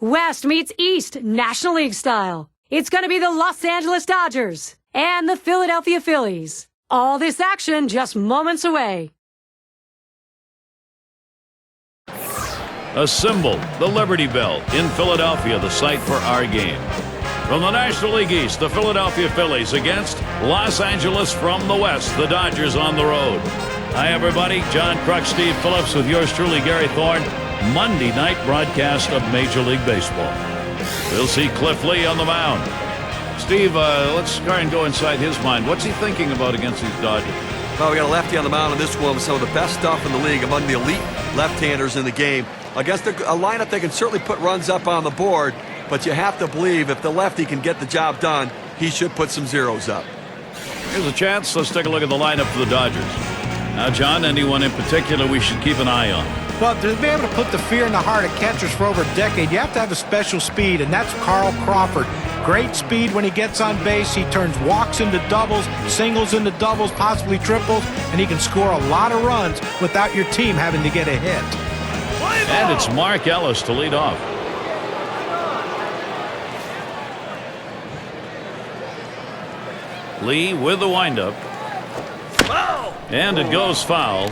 West meets East, National League style. It's going to be the Los Angeles Dodgers and the Philadelphia Phillies. All this action just moments away. Assemble the Liberty Bell in Philadelphia, the site for our game. From the National League East, the Philadelphia Phillies against Los Angeles from the West, the Dodgers on the road. Hi, everybody. John Kruk, Steve Phillips with yours truly, Gary Thorne. Monday night broadcast of Major League Baseball. We'll see Cliff Lee on the mound. Steve, let's try and go inside his mind. What's he thinking about against these Dodgers? Well, we got a lefty on the mound in this one with some of the best stuff in the league, among the elite left-handers in the game. Against a lineup that can certainly put runs up on the board, but you have to believe if the lefty can get the job done, he should put some zeros up. Here's a chance. Let's take a look at the lineup for the Dodgers. Now, John, anyone in particular we should keep an eye on? Well, to be able to put the fear in the heart of catchers for over a decade, you have to have a special speed, and that's Carl Crawford. Great speed when he gets on base. He turns walks into doubles, singles into doubles, possibly triples, and he can score a lot of runs without your team having to get a hit. And it's Mark Ellis to lead off. Lee with the windup. And it goes foul.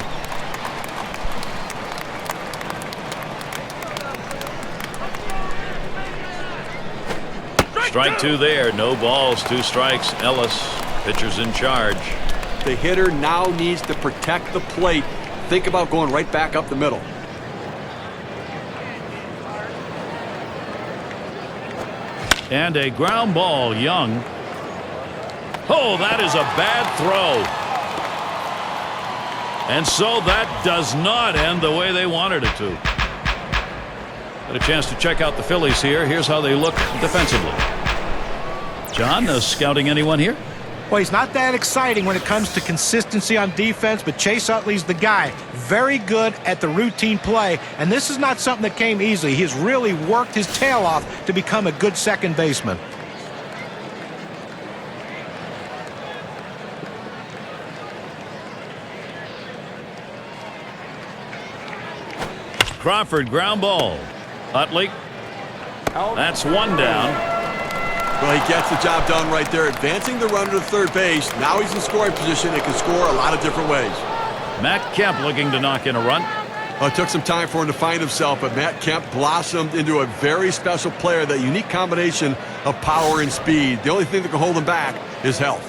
Strike two there. No balls, two strikes. Ellis, pitcher's in charge. The hitter now needs to protect the plate. Think about going right back up the middle. And a ground ball, Young. Oh, that is a bad throw. And so that does not end the way they wanted it to. Got a chance to check out the Phillies here. Here's how they look defensively. John, scouting anyone here? Well, he's not that exciting when it comes to consistency on defense, but Chase Utley's the guy. Very good at the routine play, and this is not something that came easily. He has really worked his tail off to become a good second baseman. Crawford, ground ball. Utley. That's one down. Well, he gets the job done right there, advancing the runner to third base. Now he's in scoring position and can score a lot of different ways. Matt Kemp looking to knock in a run. Well, it took some time for him to find himself, but Matt Kemp blossomed into a very special player, that unique combination of power and speed. The only thing that can hold him back is health.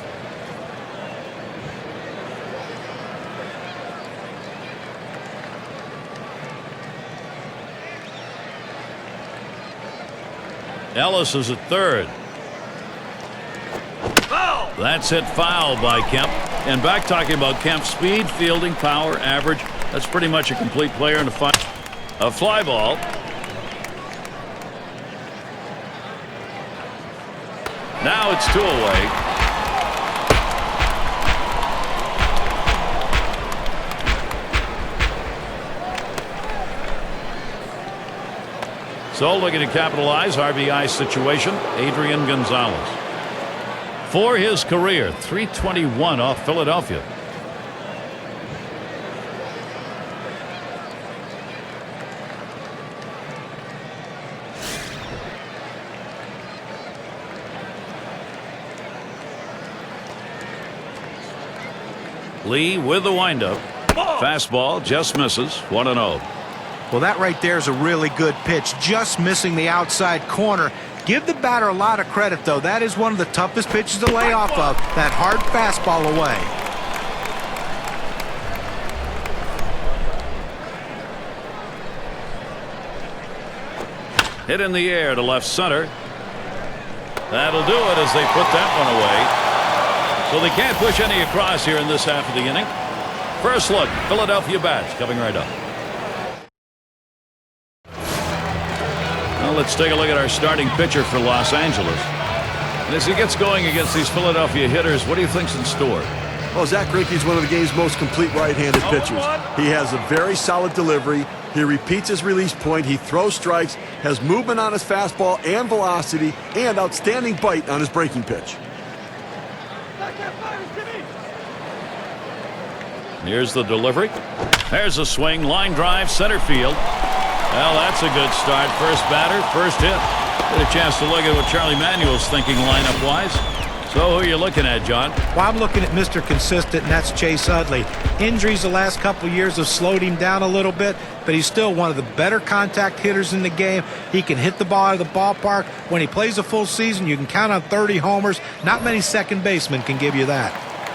Ellis is at third. That's hit foul by Kemp. And back talking about Kemp's speed, fielding, power, average. That's pretty much a complete player in a fly ball. Now it's two away. So looking to capitalize RBI situation, Adrian Gonzalez. For his career, 321 off Philadelphia. Lee with the windup. Fastball just misses. 1-0. Well, that right there is a really good pitch, just missing the outside corner. Give the batter a lot of credit, though. That is one of the toughest pitches to lay off of, that hard fastball away. Hit in the air to left center. That'll do it as they put that one away. So they can't push any across here in this half of the inning. First look, Philadelphia bats coming right up. Well, let's take a look at our starting pitcher for Los Angeles. And as he gets going against these Philadelphia hitters, what do you think's in store? Well, Zach Greinke's one of the game's most complete right-handed pitchers. He has a very solid delivery. He repeats his release point. He throws strikes, has movement on his fastball and velocity, and outstanding bite on his breaking pitch. Here's the delivery. There's a swing, line drive, center field. Well, that's a good start. First batter, first hit. Get a chance to look at what Charlie Manuel's thinking lineup-wise. So who are you looking at, John? Well, I'm looking at Mr. Consistent, and that's Chase Utley. Injuries the last couple of years have slowed him down a little bit, but he's still one of the better contact hitters in the game. He can hit the ball out of the ballpark. When he plays a full season, you can count on 30 homers. Not many second basemen can give you that.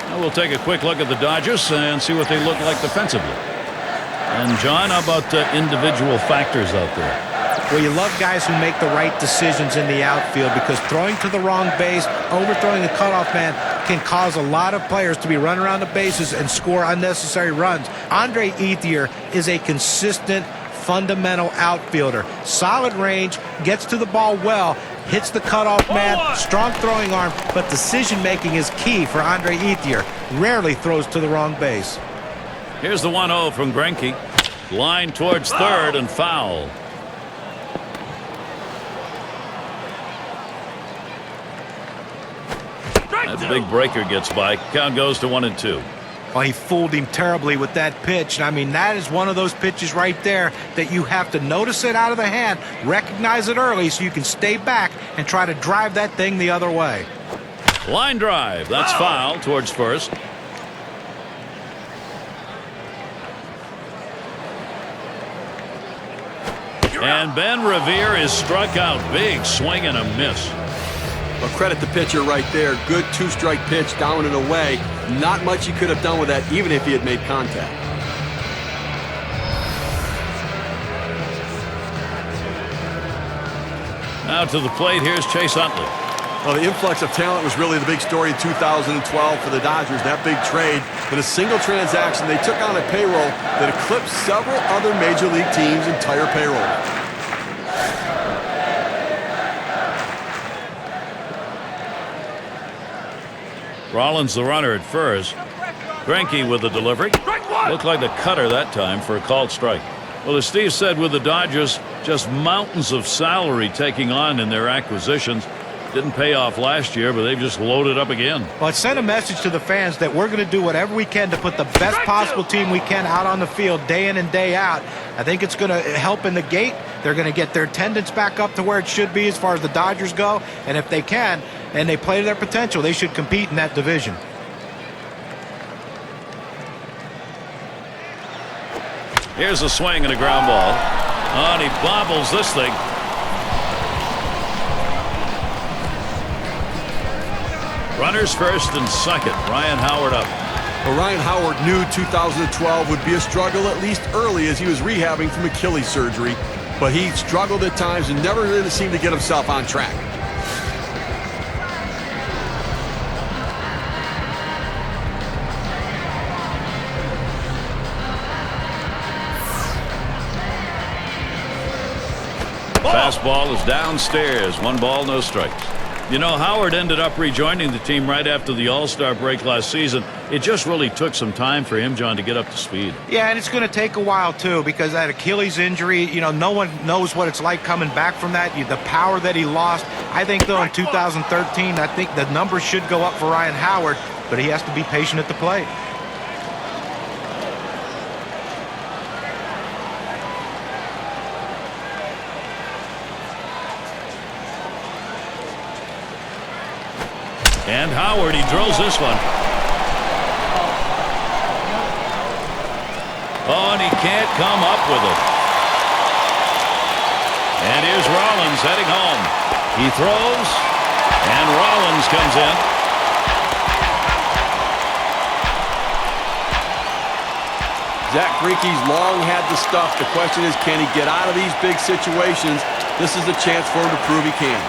Well, we'll take a quick look at the Dodgers and see what they look like defensively. And, John, how about individual factors out there? Well, you love guys who make the right decisions in the outfield, because throwing to the wrong base, overthrowing the cutoff man can cause a lot of players to be running around the bases and score unnecessary runs. Andre Ethier is a consistent, fundamental outfielder. Solid range, gets to the ball well, hits the cutoff man, strong throwing arm, but decision-making is key for Andre Ethier. Rarely throws to the wrong base. Here's the 1-0 from Greinke. Line towards third and foul. That big breaker gets by. Count goes to 1-2. Well, he fooled him terribly with that pitch. I mean, that is one of those pitches right there that you have to notice it out of the hand, recognize it early so you can stay back and try to drive that thing the other way. Line drive. That's foul towards first. And Ben Revere is struck out. Big swing and a miss. Well, credit the pitcher right there. Good two-strike pitch down and away. Not much he could have done with that, even if he had made contact. Now to the plate, here's Chase Utley. Well, the influx of talent was really the big story in 2012 for the Dodgers. That big trade, in a single transaction, they took on a payroll that eclipsed several other Major League teams' entire payroll. Rollins the runner at first. Greinke with the delivery. Looked like the cutter that time for a called strike. Well, as Steve said, with the Dodgers, just mountains of salary taking on in their acquisitions. Didn't pay off last year, but they've just loaded up again. Well, it sent a message to the fans that we're going to do whatever we can to put the best possible team we can out on the field day in and day out. I think it's going to help in the gate. They're going to get their attendance back up to where it should be as far as the Dodgers go. And if they can, and they play to their potential, they should compete in that division. Here's a swing and a ground ball. Oh, and he bobbles this thing. Runners first and second. Ryan Howard up. Well, Ryan Howard knew 2012 would be a struggle, at least early, as he was rehabbing from Achilles surgery. But he struggled at times and never really seemed to get himself on track. Fastball is downstairs. 1 ball, no strikes. You know, Howard ended up rejoining the team right after the All-Star break last season. It just really took some time for him, John, to get up to speed. Yeah, and it's going to take a while, too, because that Achilles injury, you know, no one knows what it's like coming back from that. The power that he lost. I think, though, in 2013, I think the numbers should go up for Ryan Howard, but he has to be patient at the plate. And Howard, he drills this one. Oh, and he can't come up with it. And here's Rollins heading home. He throws, and Rollins comes in. Zach Greinke's long had the stuff. The question is, can he get out of these big situations? This is a chance for him to prove he can.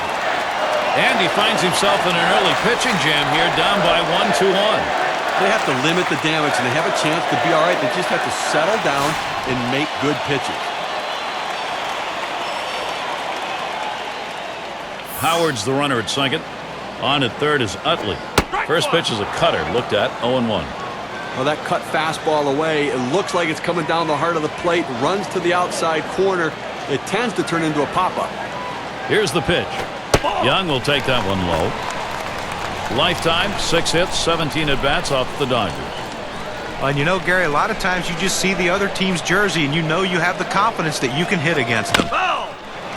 And he finds himself in an early pitching jam here, down by 1-2-1. They have to limit the damage, and they have a chance to be all right. They just have to settle down and make good pitches. Howard's the runner at second. On at third is Utley. First pitch is a cutter, looked at 0-1. Well, that cut fastball away. It looks like it's coming down the heart of the plate, runs to the outside corner. It tends to turn into a pop-up. Here's the pitch. Young will take that one low. Lifetime, 6 hits, 17 at-bats off the Dodgers. And you know, Gary, a lot of times you just see the other team's jersey and you know you have the confidence that you can hit against them.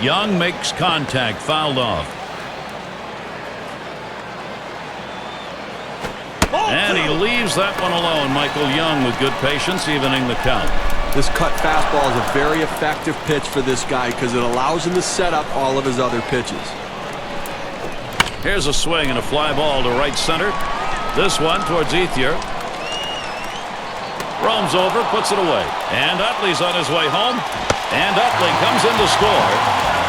Young makes contact, fouled off. And he leaves that one alone. Michael Young with good patience, evening the count. This cut fastball is a very effective pitch for this guy because it allows him to set up all of his other pitches. Here's a swing and a fly ball to right center. This one towards Ethier. Roams over, puts it away. And Utley's on his way home. And Utley comes in to score.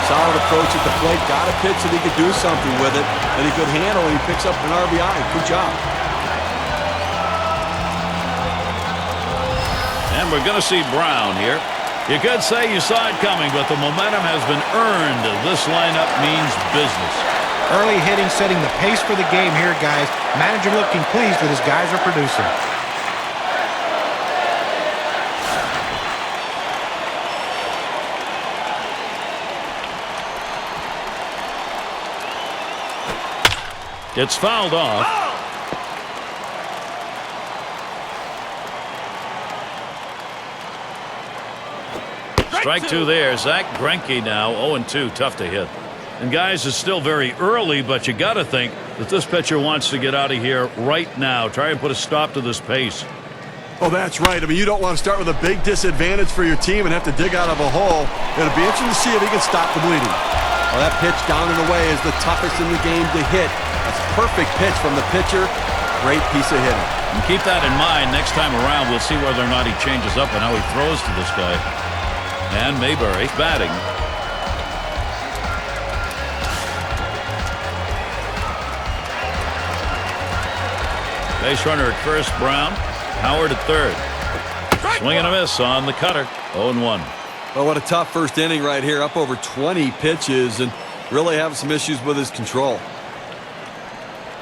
Solid approach at the plate. Got a pitch that he could do something with it. That he could handle, and he picks up an RBI. Good job. And we're going to see Brown here. You could say you saw it coming, but the momentum has been earned. This lineup means business. Early hitting setting the pace for the game here, guys. Manager looking pleased with his guys are producing. It's fouled off. Strike two there. Zach Greinke now 0-2. Tough to hit. And guys, it's still very early, but you got to think that this pitcher wants to get out of here right now. Try and put a stop to this pace. Oh, that's right. I mean, you don't want to start with a big disadvantage for your team and have to dig out of a hole. It'll be interesting to see if he can stop the bleeding. Well, that pitch down and away is the toughest in the game to hit. That's a perfect pitch from the pitcher. Great piece of hitting. And keep that in mind. Next time around, we'll see whether or not he changes up and how he throws to this guy. And Mayberry batting. Base runner at first, Brown. Howard at third. Swing and a miss on the cutter. 0-1. Well, what a tough first inning right here. Up over 20 pitches and really having some issues with his control.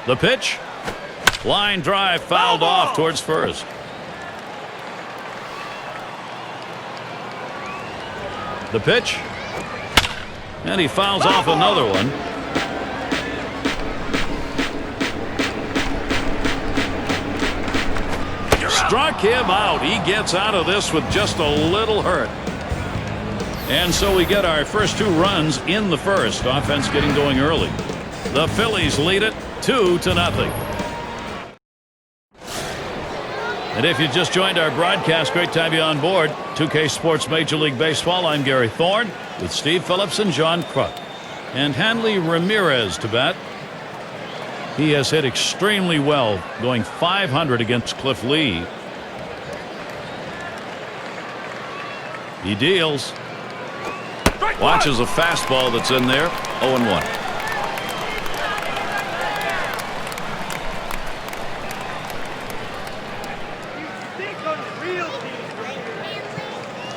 The pitch. Line drive fouled off towards first. The pitch. And he fouls off another one. Struck him out. He gets out of this with just a little hurt. And so we get our first two runs in the first. Offense getting going early. The Phillies lead it 2-0. And if you just joined our broadcast, great to have you on board. 2K Sports Major League Baseball. I'm Gary Thorne with Steve Phillips and John Kruk. And Hanley Ramirez to bat. He has hit extremely well, going .500 against Cliff Lee. He deals. Watches a fastball that's in there. 0-1.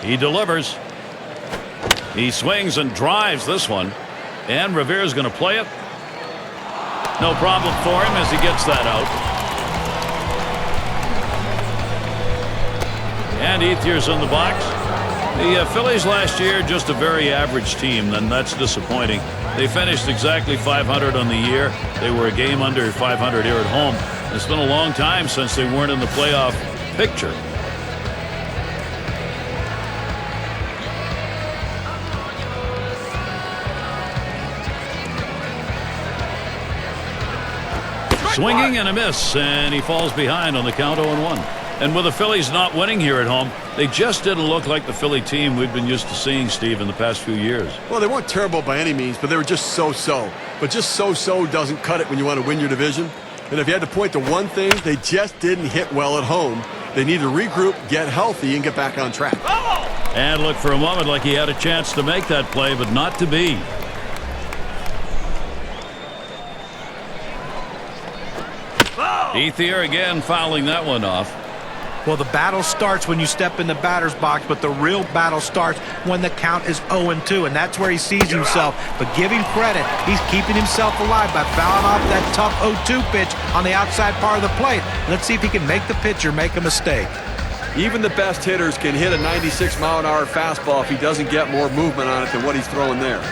He delivers. He swings and drives this one. And Revere's going to play it. No problem for him as he gets that out. And Ethier's in the box. The Phillies last year, just a very average team, and that's disappointing. They finished exactly .500 on the year. They were a game under .500 here at home. It's been a long time since they weren't in the playoff picture. Swinging and a miss, and he falls behind on the count 0-1. And with the Phillies not winning here at home, they just didn't look like the Philly team we've been used to seeing, Steve, in the past few years. Well, they weren't terrible by any means, but they were just so-so. But just so-so doesn't cut it when you want to win your division. And if you had to point to one thing, they just didn't hit well at home. They need to regroup, get healthy, and get back on track. And look for a moment like he had a chance to make that play, but not to be. Ethier again fouling that one off. Well, the battle starts when you step in the batter's box, but the real battle starts when the count is 0-2, and that's where he sees himself. But give him credit. He's keeping himself alive by fouling off that tough 0-2 pitch on the outside part of the plate. Let's see if he can make the pitcher make a mistake. Even the best hitters can hit a 96-mile-an-hour fastball if he doesn't get more movement on it than what he's throwing there.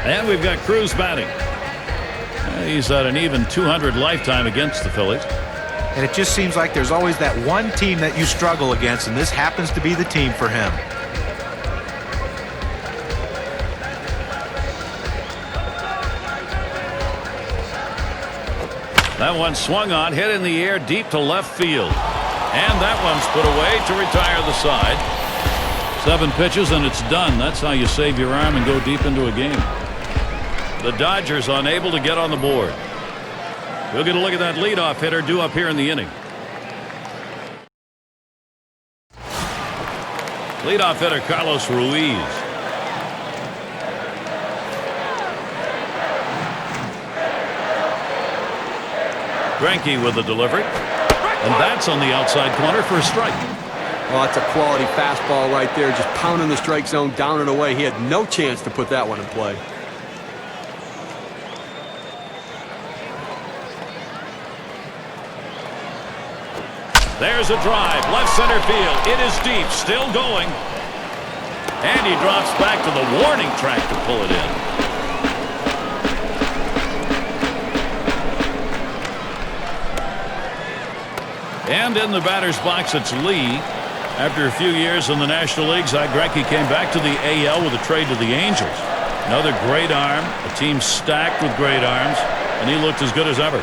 And we've got Cruz batting. He's at an even .200 lifetime against the Phillies. and it just seems like there's always that one team that you struggle against, and this happens to be the team for him. That one swung on, hit in the air deep to left field. And that one's put away to retire the side. 7 pitches and it's done. That's how you save your arm and go deep into a game. The Dodgers unable to get on the board. We'll get a look at that leadoff hitter due up here in the inning. Leadoff hitter Carlos Ruiz. Greinke with the delivery. And that's on the outside corner for a strike. Oh, that's a quality fastball right there. Just pounding the strike zone down and away. He had no chance to put that one in play. There's a drive. Left center field. It is deep. Still going. And he drops back to the warning track to pull it in. And in the batter's box, it's Lee. After a few years in the National League, Greinke came back to the AL with a trade to the Angels. Another great arm, a team stacked with great arms, and he looked as good as ever.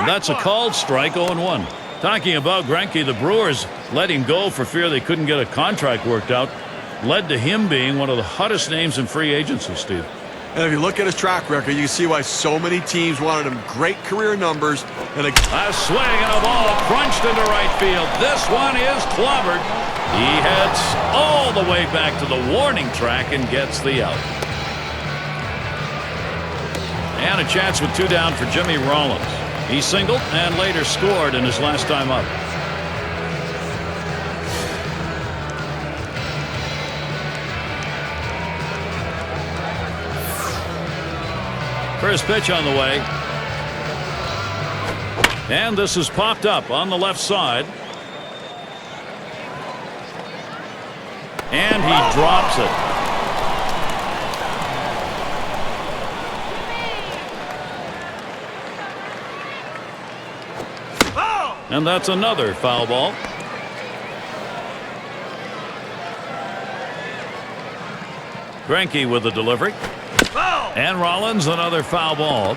That's a called strike, 0-1. Talking about Greinke, the Brewers let him go for fear they couldn't get a contract worked out. Led to him being one of the hottest names in free agency, Steve. And if you look at his track record, you can see why so many teams wanted him. Great career numbers. And a swing and a ball crunched into right field. This one is clobbered. He heads all the way back to the warning track and gets the out. And a chance with 2 down for Jimmy Rollins. He singled and later scored in his last time up. First pitch on the way. And this is popped up on the left side. And he drops it. And that's another foul ball. Greinke with the delivery. And Rollins another foul ball.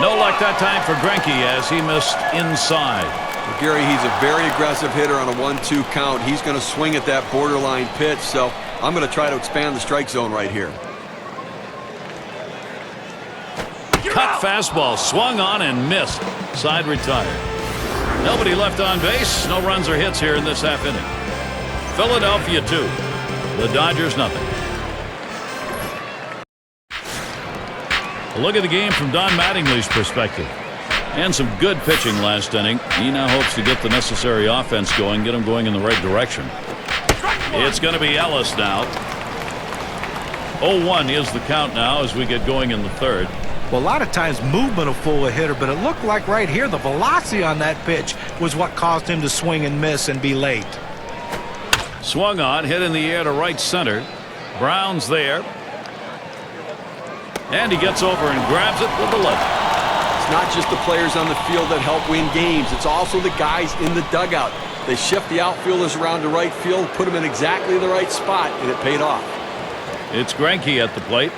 No luck that time for Greinke as he missed inside. Well, Gary, he's a very aggressive hitter on a 1-2 count. He's going to swing at that borderline pitch, so I'm going to try to expand the strike zone right here. Cut fastball, swung on and missed. Side retired. Nobody left on base. No runs or hits here in this half inning. Philadelphia 2. The Dodgers nothing. A look at the game from Don Mattingly's perspective. And some good pitching last inning. He now hopes to get the necessary offense going, get him going in the right direction. It's going to be Ellis now. 0-1 is the count now as we get going in the third. Well, a lot of times movement will fool a hitter, but it looked like right here the velocity on that pitch was what caused him to swing and miss and be late. Swung on, hit in the air to right center. Brown's there. And he gets over and grabs it with the left. It's not just the players on the field that help win games. It's also the guys in the dugout. They shift the outfielders around to right field, put them in exactly the right spot, and it paid off. It's Greinke at the plate.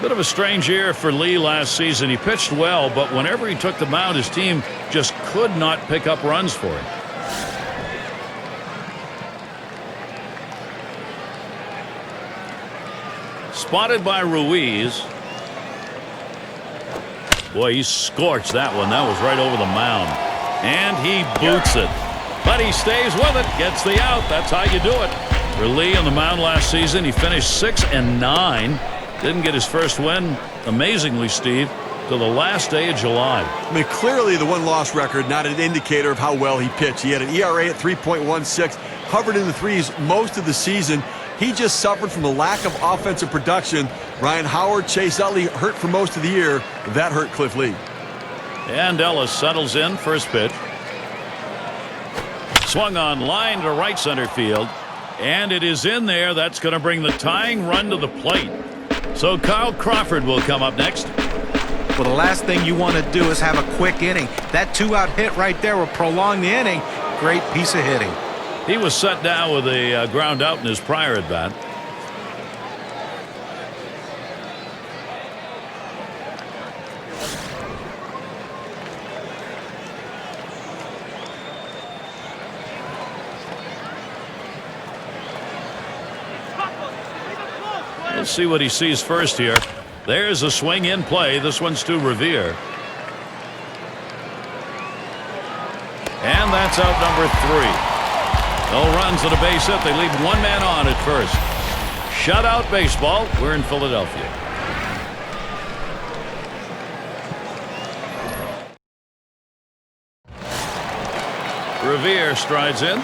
Bit of a strange year for Lee last season. He pitched well, but whenever he took the mound, his team just could not pick up runs for him. Spotted by Ruiz. Boy, he scorched that one. That was right over the mound. And he boots it. But he stays with it. Gets the out. That's how you do it. For Lee on the mound last season, he finished 6-9. Didn't get his first win, amazingly, Steve, till the last day of July. I mean, clearly the one-loss record, not an indicator of how well he pitched. He had an ERA at 3.16, hovered in the threes most of the season. He just suffered from a lack of offensive production. Ryan Howard, Chase Utley hurt for most of the year. That hurt Cliff Lee. And Ellis settles in. First pitch. Swung on line to right center field. And it is in there. That's going to bring the tying run to the plate. So Carl Crawford will come up next. Well, the last thing you want to do is have a quick inning. That 2-out hit right there will prolong the inning. Great piece of hitting. He was set down with a ground out in his prior at bat. Let's see what he sees first here. There's a swing in play. This one's to Revere. And that's out number 3. No runs at a base hit. They leave one man on at first. Shutout baseball. We're in Philadelphia. Revere strides in.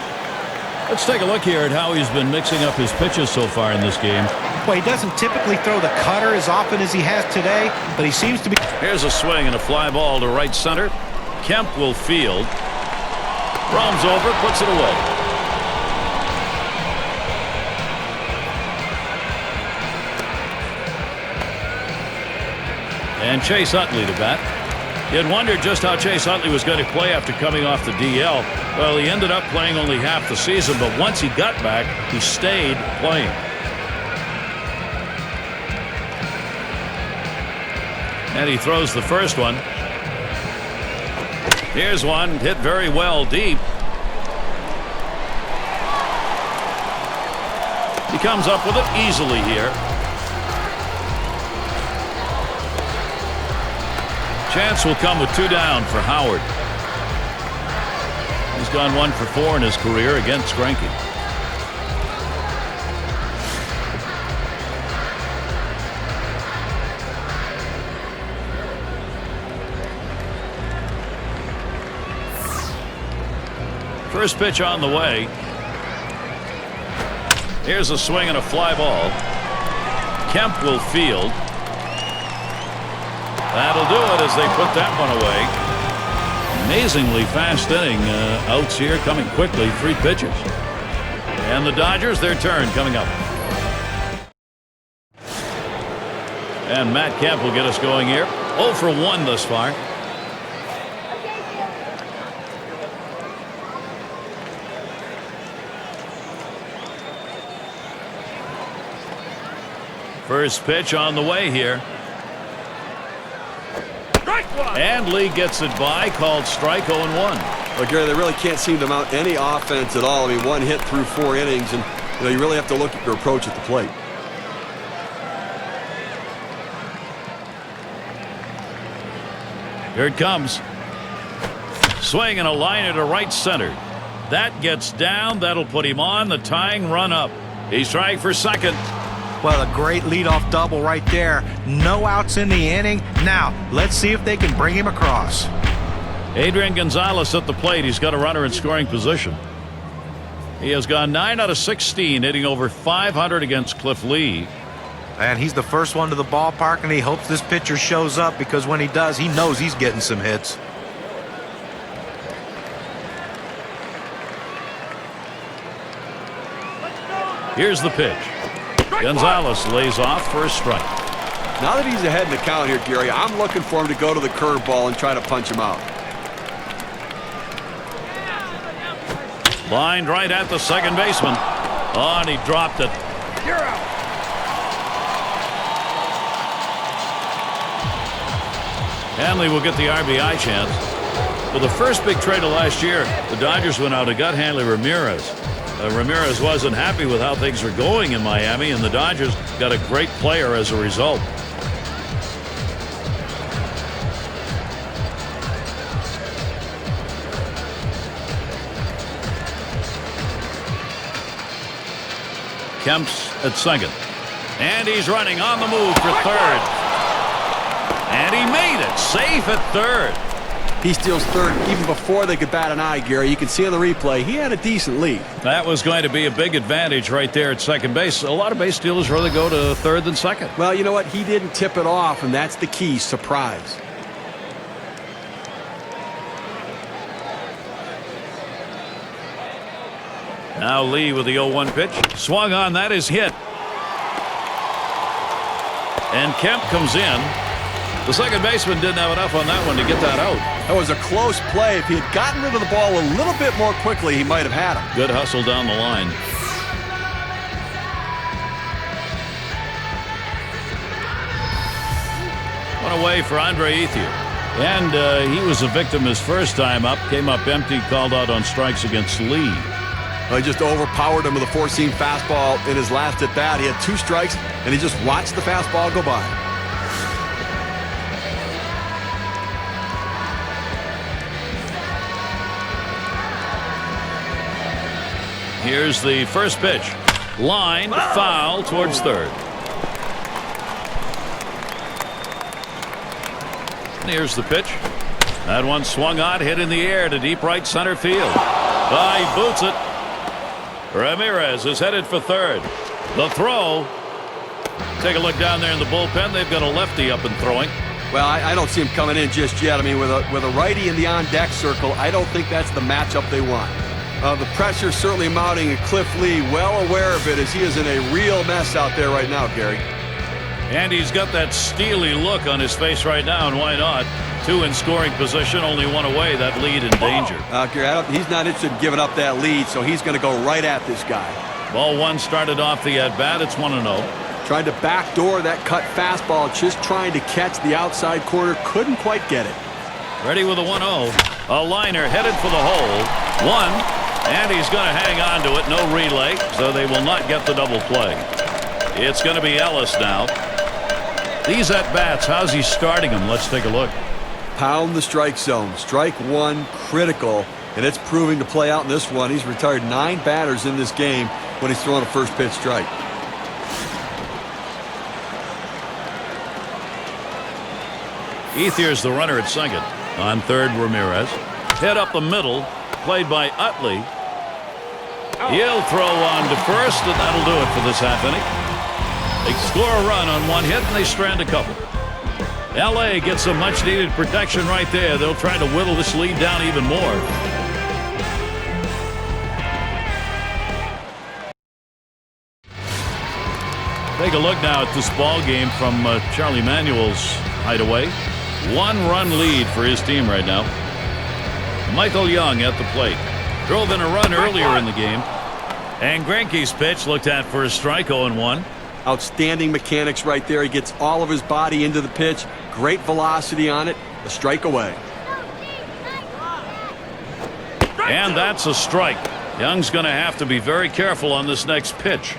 Let's take a look here at how he's been mixing up his pitches so far in this game. Well, he doesn't typically throw the cutter as often as he has today, but he seems to be... Here's a swing and a fly ball to right center. Kemp will field. Roams over, puts it away. And Chase Utley to bat. You'd wondered just how Chase Utley was going to play after coming off the DL. Well, he ended up playing only half the season, but once he got back, he stayed playing. And he throws the first one. Here's one hit very well deep. He comes up with it easily here. Chance will come with 2 down for Howard. He's gone 1 for 4 in his career against Greinke. First pitch on the way. Here's a swing and a fly ball. Kemp will field. That'll do it as they put that one away. Amazingly fast inning. Outs here coming quickly. 3 pitches. And the Dodgers, their turn coming up. And Matt Kemp will get us going here. 0 for 1 thus far. First pitch on the way here. And Lee gets it by, called strike 0-1. Well, Gary, they really can't seem to mount any offense at all. I mean, 1 hit through 4 innings, and you really have to look at your approach at the plate. Here it comes. Swing and a liner to right center. That gets down. That'll put him on the tying run up. He's trying for second. Well, a great leadoff double right there. No outs in the inning. Now, let's see if they can bring him across. Adrian Gonzalez at the plate. He's got a runner in scoring position. He has gone 9 out of 16, hitting over 500 against Cliff Lee. And he's the first one to the ballpark, and he hopes this pitcher shows up, because when he does, he knows he's getting some hits. Here's the pitch. Gonzalez lays off for a strike. Now that he's ahead in the count here, Gary, I'm looking for him to go to the curveball and try to punch him out. Lined right at the second baseman. Oh, and he dropped it. You're out. Hanley will get the RBI chance. For the first big trade of last year, the Dodgers went out and got Hanley Ramirez. Ramirez wasn't happy with how things were going in Miami, and the Dodgers got a great player as a result. Kemp's at second. And he's running on the move for third. And he made it. Safe at third. He steals third even before they could bat an eye, Gary. You can see on the replay, he had a decent lead. That was going to be a big advantage right there at second base. A lot of base stealers rather go to third than second. Well, you know what? He didn't tip it off, and that's the key, surprise. Now Lee with the 0-1 pitch. Swung on, that is hit. And Kemp comes in. The second baseman didn't have enough on that one to get that out. That was a close play. If he had gotten rid of the ball a little bit more quickly, he might have had him. Good hustle down the line. One away for Andre Ethier. And he was a victim his first time up. Came up empty, called out on strikes against Lee. He just overpowered him with a four-seam fastball in his last at-bat. He had 2 strikes, and he just watched the fastball go by. Here's the first pitch. Line, foul towards third. And here's the pitch. That one swung on, hit in the air to deep right center field. He boots it. Ramirez is headed for third. The throw. Take a look down there in the bullpen. They've got a lefty up and throwing. Well, I don't see him coming in just yet. I mean, with a righty in the on-deck circle, I don't think that's the matchup they want. The pressure certainly mounting, and Cliff Lee well aware of it as he is in a real mess out there right now, Gary. And he's got that steely look on his face right now, and why not? 2 in scoring position, only 1 away, that lead in danger. Gary, he's not interested in giving up that lead, so he's going to go right at this guy. Ball 1 started off the at-bat. It's 1-0. Tried to backdoor that cut fastball, just trying to catch the outside corner. Couldn't quite get it. Ready with a 1-0. A liner headed for the hole. 1. And he's going to hang on to it. No relay, so they will not get the double play. It's going to be Ellis now. These at-bats, how's he starting them? Let's take a look. Pound the strike zone. Strike 1, critical, and it's proving to play out in this one. He's retired 9 batters in this game when he's throwing a first pitch strike. Ethier's the runner at second. On third, Ramirez. Hit up the middle, played by Utley. He'll throw on to first, and that'll do it for this half inning. They score a run on 1 hit, and they strand a couple. L.A. gets some much-needed protection right there. They'll try to whittle this lead down even more. Take a look now at this ball game from Charlie Manuel's hideaway. 1-run lead for his team right now. Michael Young at the plate. Drove in a run earlier in the game. And Greinke's pitch looked at for a strike, 0-1. Outstanding mechanics right there. He gets all of his body into the pitch. Great velocity on it. A strike away. And that's a strike. Young's going to have to be very careful on this next pitch.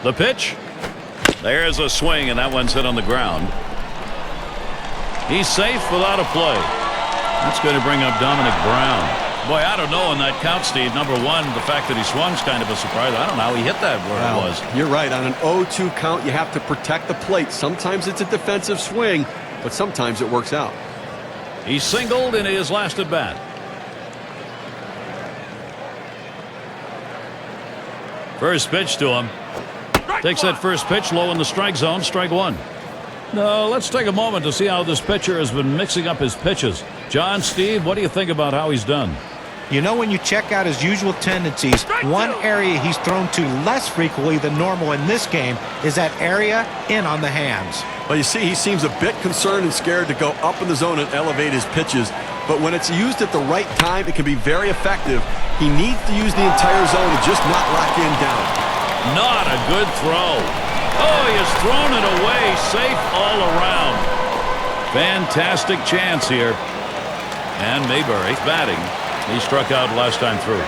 The pitch. There's a swing, and that one's hit on the ground. He's safe without a play. That's going to bring up Dominic Brown. Boy, I don't know on that count, Steve. Number 1, the fact that he swung's kind of a surprise. I don't know how he hit that where it was. You're right. On an 0-2 count, you have to protect the plate. Sometimes it's a defensive swing, but sometimes it works out. He singled in his last at bat. First pitch to him. Takes that first pitch low in the strike zone, strike 1. Now, let's take a moment to see how this pitcher has been mixing up his pitches. John, Steve, what do you think about how he's done? You know, when you check out his usual tendencies, one area he's thrown to less frequently than normal in this game is that area in on the hands. Well, you see, he seems a bit concerned and scared to go up in the zone and elevate his pitches. But when it's used at the right time, it can be very effective. He needs to use the entire zone and just not lock in down. Not a good throw. Oh, he has thrown it away, safe all around. Fantastic chance here. And Mayberry batting. He struck out last time through.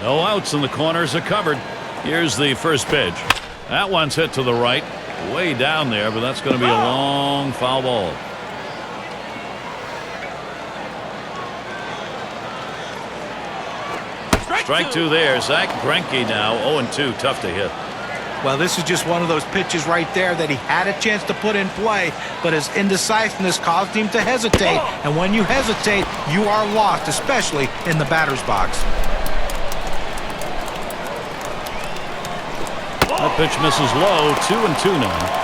No outs, and the corners are covered. Here's the first pitch. That one's hit to the right, way down there, but that's going to be a long foul ball. Strike 2 there. Zach Greinke now 0-2, tough to hit. Well, this is just one of those pitches right there that he had a chance to put in play, but his indecisiveness caused him to hesitate. And when you hesitate, you are lost, especially in the batter's box. That pitch misses low. 2-2 now.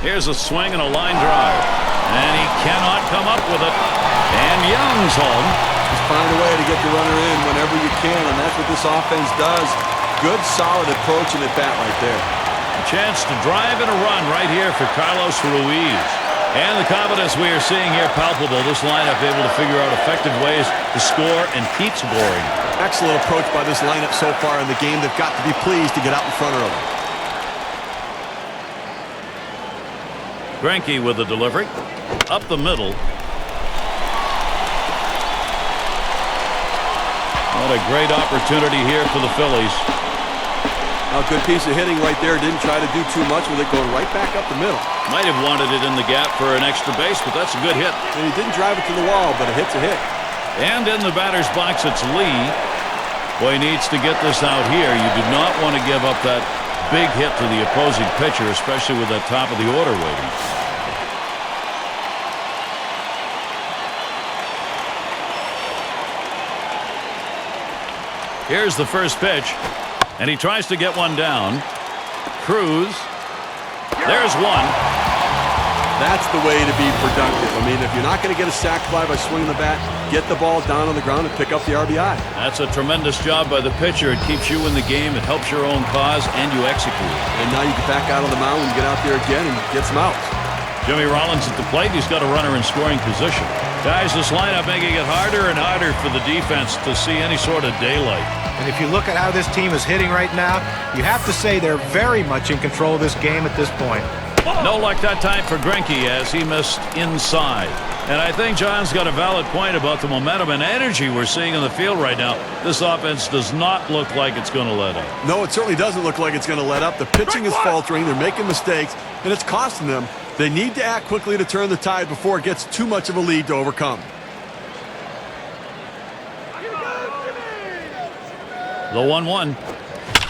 Here's a swing and a line drive. And he cannot come up with it. And Young's home. Just find a way to get the runner in whenever you can, and that's what this offense does. Good, solid approach in at bat right there. A chance to drive in a run right here for Carlos Ruiz. And the confidence we are seeing here palpable. This lineup able to figure out effective ways to score and keep scoring. Excellent approach by this lineup so far in the game. They've got to be pleased to get out in front early. Greinke with the delivery. Up the middle. What a great opportunity here for the Phillies. A good piece of hitting right there. Didn't try to do too much with it, going right back up the middle. Might have wanted it in the gap for an extra base, but that's a good hit. And he didn't drive it to the wall, but a hit's a hit. And in the batter's box, it's Lee. Boy, he needs to get this out here. You do not want to give up that big hit to the opposing pitcher, especially with that top of the order waiting. Here's the first pitch, and he tries to get one down. Cruz. There's one. That's the way to be productive. I mean, if you're not going to get a sac fly by swinging the bat, get the ball down on the ground and pick up the RBI. That's a tremendous job by the pitcher. It keeps you in the game. It helps your own cause, and you execute. And now you get back out on the mound and get out there again and get some outs. Jimmy Rollins at the plate. He's got a runner in scoring position. Guys, this lineup making it harder and harder for the defense to see any sort of daylight. And if you look at how this team is hitting right now, you have to say they're very much in control of this game at this point. No luck that time for Greinke as he missed inside. And I think John's got a valid point about the momentum and energy we're seeing in the field right now. This offense does not look like it's going to let up. No, it certainly doesn't look like it's going to let up. The pitching is faltering. They're making mistakes, and it's costing them. They need to act quickly to turn the tide before it gets too much of a lead to overcome. The 1-1.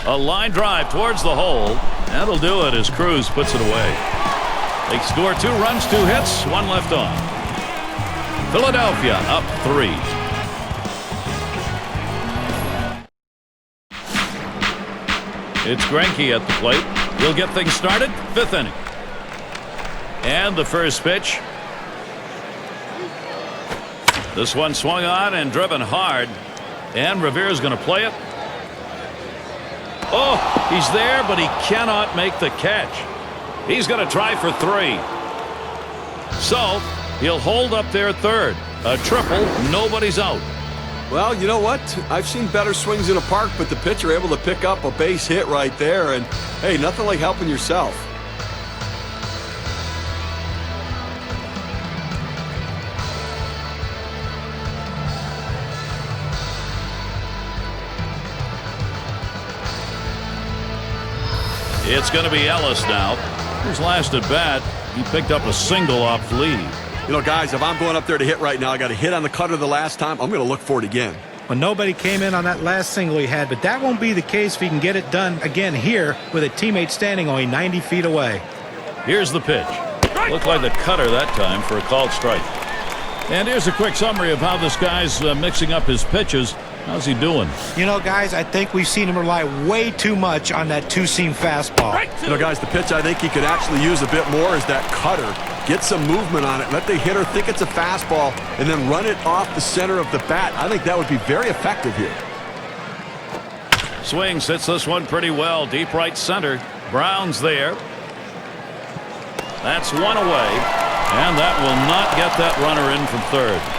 A line drive towards the hole. That'll do it as Cruz puts it away. They score 2 runs, 2 hits, 1 left on. Philadelphia up 3. It's Greinke at the plate. He'll get things started. 5th inning. And the first pitch. This one swung on and driven hard. And Revere's going to play it. Oh, he's there, but he cannot make the catch. He's going to try for 3. So he'll hold up there 3rd. A triple, nobody's out. Well, you know what? I've seen better swings in a park, but the pitcher able to pick up a base hit right there. And, hey, nothing like helping yourself. It's going to be Ellis now. His last at bat, he picked up a single off Lee. You know, guys, if I'm going up there to hit right now, I got a hit on the cutter the last time. I'm going to look for it again. Well, nobody came in on that last single he had, but that won't be the case if he can get it done again here with a teammate standing only 90 feet away. Here's the pitch. Looked like the cutter that time for a called strike. And here's a quick summary of how this guy's mixing up his pitches. How's he doing? You know, guys, I think we've seen him rely way too much on that 2-seam fastball. You know, guys, the pitch I think he could actually use a bit more is that cutter. Get some movement on it. Let the hitter think it's a fastball and then run it off the center of the bat. I think that would be very effective here. Swings, hits this one pretty well. Deep right center. Brown's there. That's one away. And that will not get that runner in from 3rd.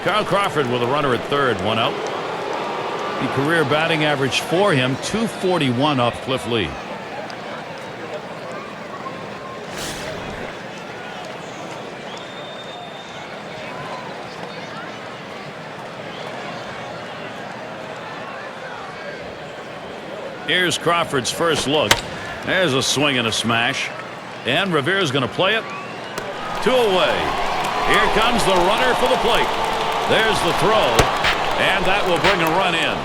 Carl Crawford with a runner at 3rd, 1 out. The career batting average for him, 241 off Cliff Lee. Here's Crawford's first look. There's a swing and a smash. And Revere's going to play it. 2 away. Here comes the runner for the plate. There's the throw, and that will bring a run in.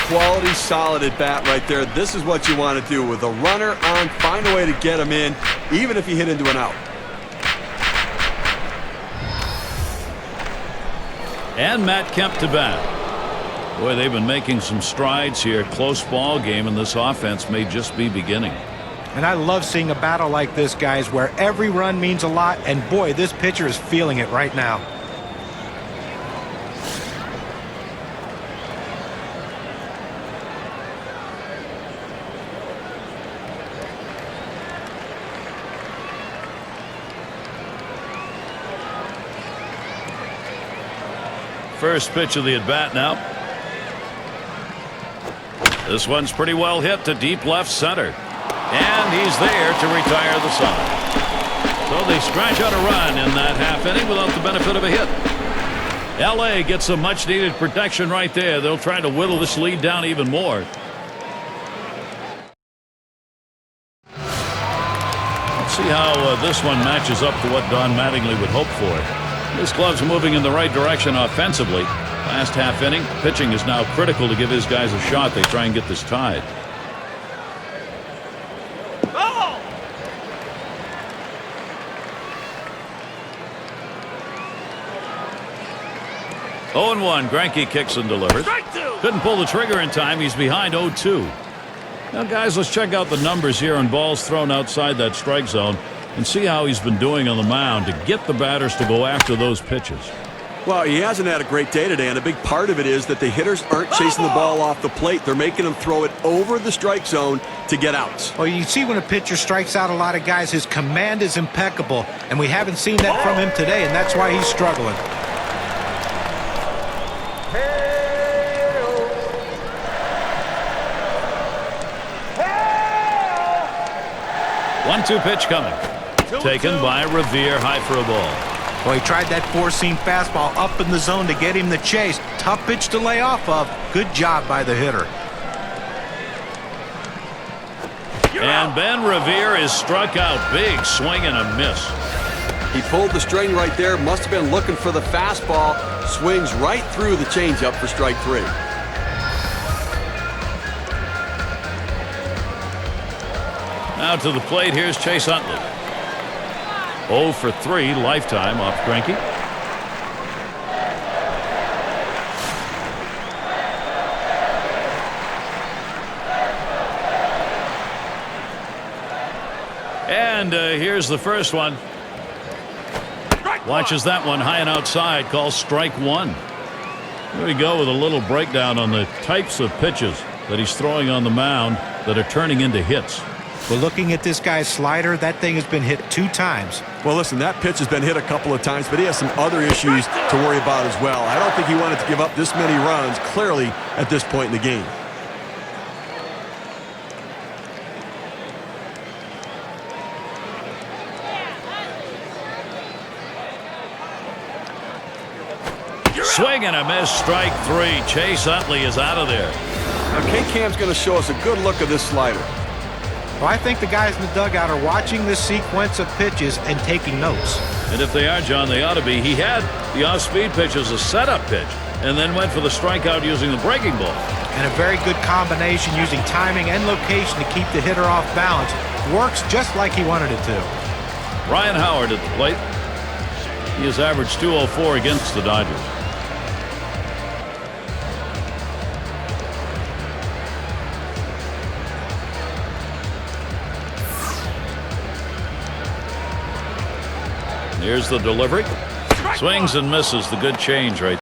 Quality, solid at bat right there. This is what you want to do with a runner on. Find a way to get him in, even if you hit into an out. And Matt Kemp to bat. Boy, they've been making some strides here. Close ball game, and this offense may just be beginning. And I love seeing a battle like this, guys, where every run means a lot. And boy, this pitcher is feeling it right now. First pitch of the at-bat now. This one's pretty well hit to deep left center. And he's there to retire the side. So they scratch out a run in that half inning without the benefit of a hit. LA gets some much-needed protection right there. They'll try to whittle this lead down even more. Let's see how this one matches up to what Don Mattingly would hope for. This club's moving in the right direction offensively. Last half inning, pitching is now critical to give his guys a shot. They try and get this tied. Oh! 0-1. Greinke kicks and delivers. Couldn't pull the trigger in time. He's behind 0-2. Now, guys, let's check out the numbers here on balls thrown outside that strike zone and see how he's been doing on the mound to get the batters to go after those pitches. Well, he hasn't had a great day today, and a big part of it is that the hitters aren't chasing the ball off the plate. They're making them throw it over the strike zone to get outs. Well, you see when a pitcher strikes out a lot of guys, his command is impeccable, and we haven't seen that from him today, and that's why he's struggling. 1-2 pitch coming. Taken by Revere, high for a ball. Well, he tried that four-seam fastball up in the zone to get him the chase. Tough pitch to lay off of. Good job by the hitter. And Ben Revere is struck out. Big swing and a miss. He pulled the string right there. Must have been looking for the fastball. Swings right through the changeup for strike 3. Now to the plate. Here's Chase Utley. 0 for 3 lifetime off Greinke. And here's the first one. Watches that one high and outside. Calls strike 1. Here we go with a little breakdown on the types of pitches that he's throwing on the mound that are turning into hits. Well, looking at this guy's slider, that thing has been hit 2 times. Well, listen, that pitch has been hit a couple of times, but he has some other issues to worry about as well. I don't think he wanted to give up this many runs, clearly, at this point in the game. Swing and a miss, strike 3. Chase Utley is out of there. Now, K-Cam's going to show us a good look of this slider. Well, I think the guys in the dugout are watching this sequence of pitches and taking notes. And if they are, John, they ought to be. He had the off-speed pitch as a setup pitch and then went for the strikeout using the breaking ball. And a very good combination using timing and location to keep the hitter off balance. Works just like he wanted it to. Ryan Howard at the plate. He has averaged .204 against the Dodgers. Here's the delivery. Swings and misses. The good change right